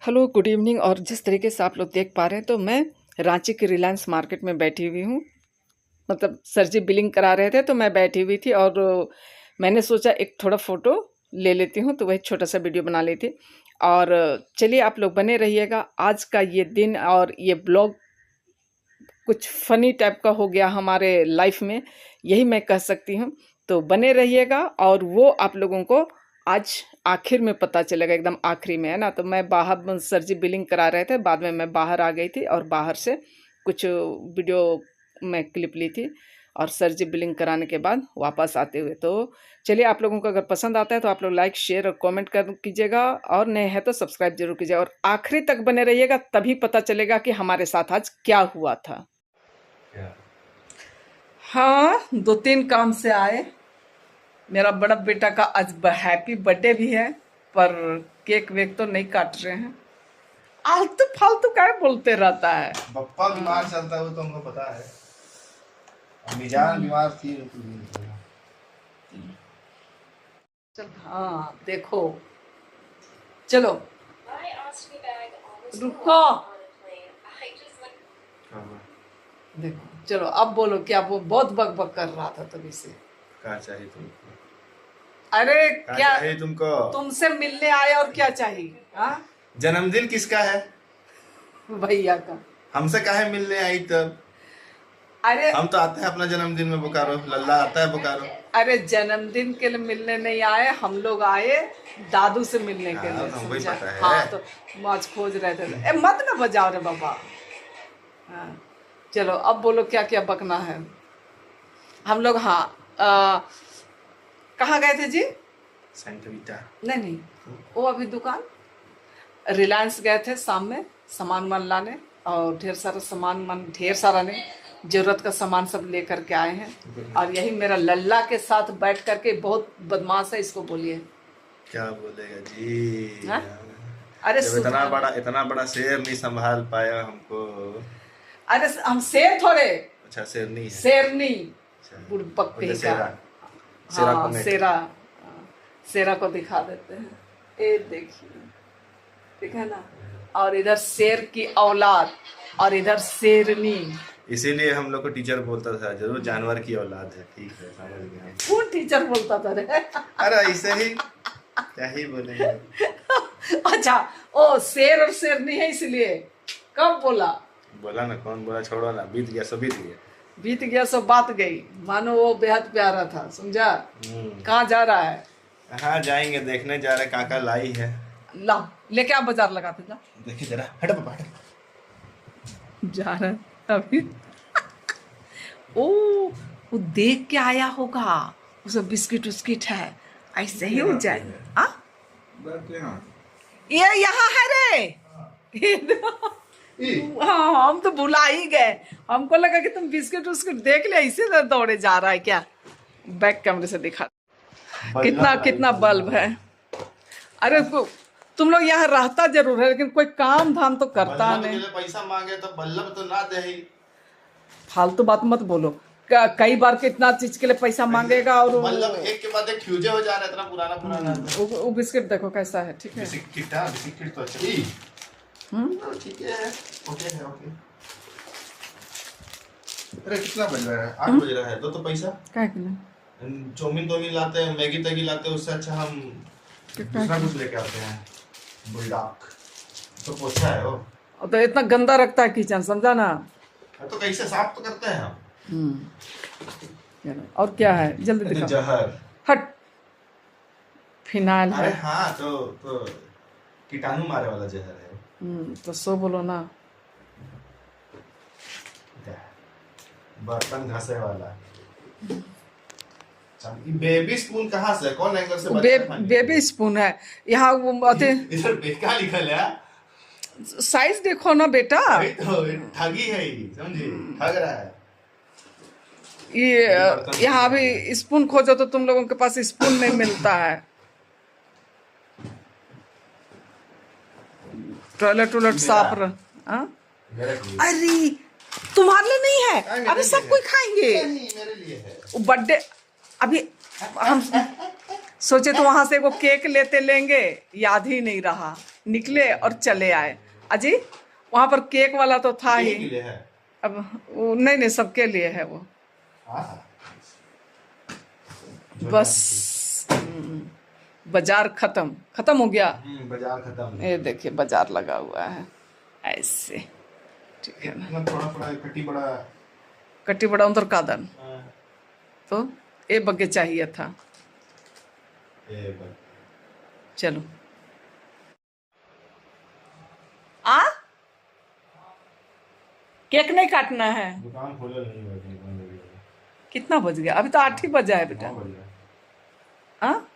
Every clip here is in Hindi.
Hello good evening. और जिस तरीके से आप लोग देख पा रहे हैं तो मैं रांची के रिलायंस मार्केट में बैठी हुई हूँ। मतलब सर जी बिलिंग करा रहे थे तो मैं बैठी हुई थी और मैंने सोचा एक थोड़ा फ़ोटो ले लेती हूँ, तो वही छोटा सा वीडियो बना ली थी। और चलिए आप लोग बने रहिएगा। आज का ये दिन और ये ब्लॉग कुछ फ़नी टाइप का हो गया हमारे लाइफ में, यही मैं कह सकती हूँ। तो बने रहिएगा और वो आप लोगों को आज आखिर में पता चलेगा, एकदम आखिरी में, है ना। तो मैं बाहर, सर जी बिलिंग करा रहे थे, बाद में मैं बाहर आ गई थी और बाहर से कुछ वीडियो मैं क्लिप ली थी और सर जी बिलिंग कराने के बाद वापस आते हुए। तो चलिए आप लोगों को अगर पसंद आता है तो आप लोग लाइक शेयर और कमेंट कर कीजिएगा, और नए हैं तो सब्सक्राइब जरूर कीजिएगा और आखिरी तक बने रहिएगा, तभी पता चलेगा कि हमारे साथ आज क्या हुआ था। हाँ, 2-3 काम से आए। मेरा बड़ा बेटा का आज हैप्पी बर्थडे भी है, पर केक वेक तो नहीं काट रहे हैं। आलतू फालतू क्या बोलते रहता है। पप्पा बीमार चलता है वो तो हमको पता है। अम्मी जान बीमार थी। चल हाँ देखो, चलो रुको, देखो चलो अब बोलो क्या। वो बहुत बक बक कर रहा था तभी से। क्या चाहिए तुमको? अरे क्या चाहिए तुमको? तुमसे मिलने आए और क्या चाहिए? हाँ, जन्मदिन किसका है? भैया का। हमसे काहे मिलने आई तब? अरे हम तो आते हैं अपना जन्मदिन में बोकारो, लल्ला आता है बोकारो। अरे जन्मदिन के लिए मिलने नहीं आए, हम लोग आए दादू से मिलने के लिए। हमको ही समझा? पता है। हाँ, तो मौज खोज रहे थे। मत ना बजाओ रे बाबा। हाँ, चलो अब बोलो क्या क्या बकना है। हम लोग हाँ कहाँ गए थे जी? सेंटविटा। नहीं, वो अभी दुकान रिलायंस गए थे शाम में सामान वान लाने, और ढेर सारा सामान ढेर सारा नहीं, जरूरत का सामान सब लेकर के आए हैं। और यही मेरा लल्ला के साथ बैठ करके, बहुत बदमाश है, इसको बोलिए। क्या बोलेगा जी? हा? अरे जब इतना बड़ा शेर नहीं संभाल पाया हमको। अरे हम शेर थोड़े। अच्छा शेरनी है। शेरनी बुड़बक कहीं का। हाँ शेरा को दिखा देते हैं। ये देखिए, ठीक है ना। और इधर शेर की औलाद और इधर शेरनी। इसीलिए हम लोग को टीचर बोलता था जरूर जानवर की औलाद है। ठीक है, समझ गया। कौन टीचर बोलता था रे? अरे ऐसे ही, क्या ही बोलेंगे। अच्छा, ओ शेर और शेरनी है इसलिए। कब बोला? बोला ना, कौन बोला? छोड़ो ना, बीत गया, सब बीत गया। बीत गया सब बात गई। मानो वो बेहद प्यारा था, समझा। कहाँ जा रहा है? हाँ जाएंगे, देखने जा रहे काका लाई है। ला लेके आप बाजार लगाते जा। देखिए जरा, हट पापा हट। जा रहा है अभी। ओ वो देख के आया होगा, उसमें बिस्किट उस्किट है, ऐसे ही हो जाए। ये यहाँ है रे। हाँ हम तो भुला ही गए, हमको लगा कि तुम बिस्किट उस्किट देख ले, इसे दौड़े जा रहा है क्या। बैक कैमरे से दिखा कितना बल्ब है। अरे तुम लोग यहाँ रहता जरूर है, लेकिन कोई काम धाम तो करता नहीं। पैसा मांगे तो बल्लभ तो ना दे ही। फालतू बात मत बोलो। कई बार कितना चीज के लिए पैसा मांगेगा। और बल्लभ एक के बाद एक फ्यूजे हो जा रहा है, इतना पुराना। वो बिस्किट देखो कैसा है। ठीक है, बिस्किट तो अच्छा। ठीक है, ओके। अरे कितना बज रहा है? 8 बज रहा है। तो पैसा क्या के लिए? चौमिन लाते हैं, मैगी तैगी लाते हैं, उससे अच्छा हम दूसरा कुछ लेके आते हैं। बुलडॉग तो पोछा है वो। तो इतना गंदा रखता है किचन, समझा ना। तो कैसे साफ तो करते हैं हम। और क्या है जल्दी दिखाओ। जहर। हट, फिनाइल है। अरे हाँ, तो कीटाणु मारे वाला जहर है। तो सो बोलो ना। बर्तन घसे वाला। बेबी स्पून कहाँ से? कौन एंगल से? बेबी स्पून है यहाँ। वो इधर बेका लिखल है। साइज देखो ना बेटा। तो ठगी है ये, समझे? ठग रहा है ये। यहाँ भी स्पून खोजो तो तुम लोगों के पास स्पून नहीं मिलता है। टॉयलेट साफ रह। अरे तुम्हारे लिए नहीं है, अभी सब कोई खाएंगे। मेरे लिए है बर्थडे। अभी हम सोचे तो वहां से वो केक लेंगे, याद ही नहीं रहा। निकले और चले आए। अजी वहां पर केक वाला तो था ही। यही के लिए है। अब नहीं नहीं, सबके लिए है वो। हाँ। बस बाजार खत्म हो गया। बाजार खत्म। ये देखिए बाजार लगा हुआ है ऐसे, ठीक है ना। इतना थोड़ा थोड़ा कट्टी बड़ा उधर कादन हाँ। तो ये बग्गे चाहिए था। चलो आ केक नहीं काटना है। दुकान खोले नहीं हुआ। कितना बज गया? अभी तो 8 ही बजा है बेटा। हाँ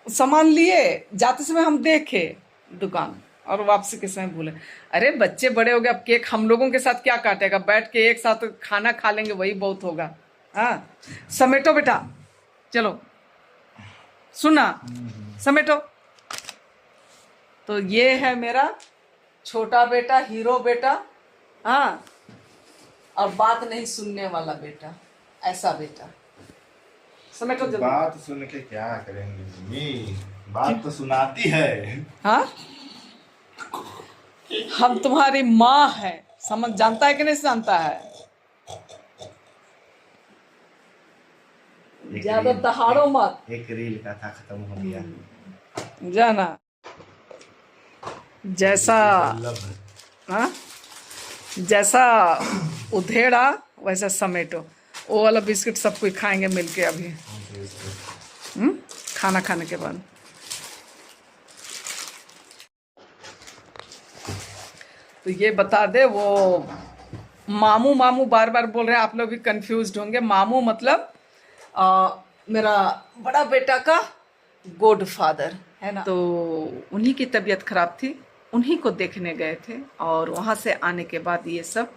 सामान लिए जाते समय हम देखे दुकान और वापसी के समय भूले। अरे बच्चे बड़े हो गए, अब केक हम लोगों के साथ क्या काटेगा? बैठ के एक साथ खाना खा लेंगे, वही बहुत होगा। हाँ समेटो बेटा, चलो सुना, समेटो। तो ये है मेरा छोटा बेटा, हीरो बेटा। हाँ और बात नहीं सुनने वाला बेटा, ऐसा बेटा। समेटो जल्दी। बात सुन के क्या करेंगे मम्मी? बात तो सुनाती है। हाँ हम तुम्हारी माँ है, समझ जानता है कि नहीं जानता है? ज्यादा दहाड़ो मत। एक रील का था, खत्म हो गया। जाना जैसा हाँ जैसा उधेड़ा वैसा समेटो। वो वाला बिस्किट सब कोई खाएंगे मिलके अभी। खाना खाने के बाद। तो ये बता दे, वो मामू मामू बार बार बोल रहे हैं, आप लोग भी कंफ्यूज्ड होंगे। मामू मतलब मेरा बड़ा बेटा का गॉड फादर है ना। तो उन्हीं की तबीयत खराब थी, उन्हीं को देखने गए थे और वहाँ से आने के बाद ये सब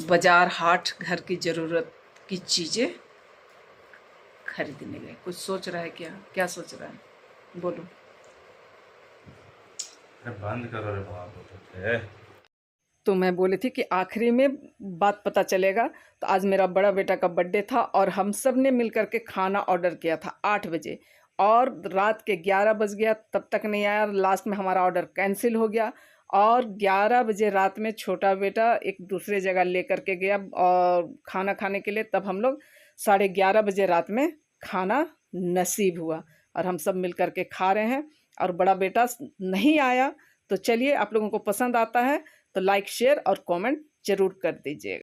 बाजार हाट घर की ज़रूरत की चीज़ें खरीदने गए। कुछ सोच रहा है क्या? क्या सोच रहा है बोलो। बंद करो रे बाबा। तो मैं बोली थी कि आखिरी में बात पता चलेगा। तो आज मेरा बड़ा बेटा का बर्थडे था और हम सब ने मिल करके खाना ऑर्डर किया था 8 बजे और रात के 11 बज गया, तब तक नहीं आया। लास्ट में हमारा ऑर्डर कैंसिल हो गया और 11 बजे रात में छोटा बेटा एक दूसरे जगह ले करके गया और खाना खाने के लिए। तब हम लोग 11:30 बजे रात में खाना नसीब हुआ और हम सब मिल करके खा रहे हैं और बड़ा बेटा नहीं आया। तो चलिए, आप लोगों को पसंद आता है तो लाइक शेयर और कमेंट जरूर कर दीजिएगा।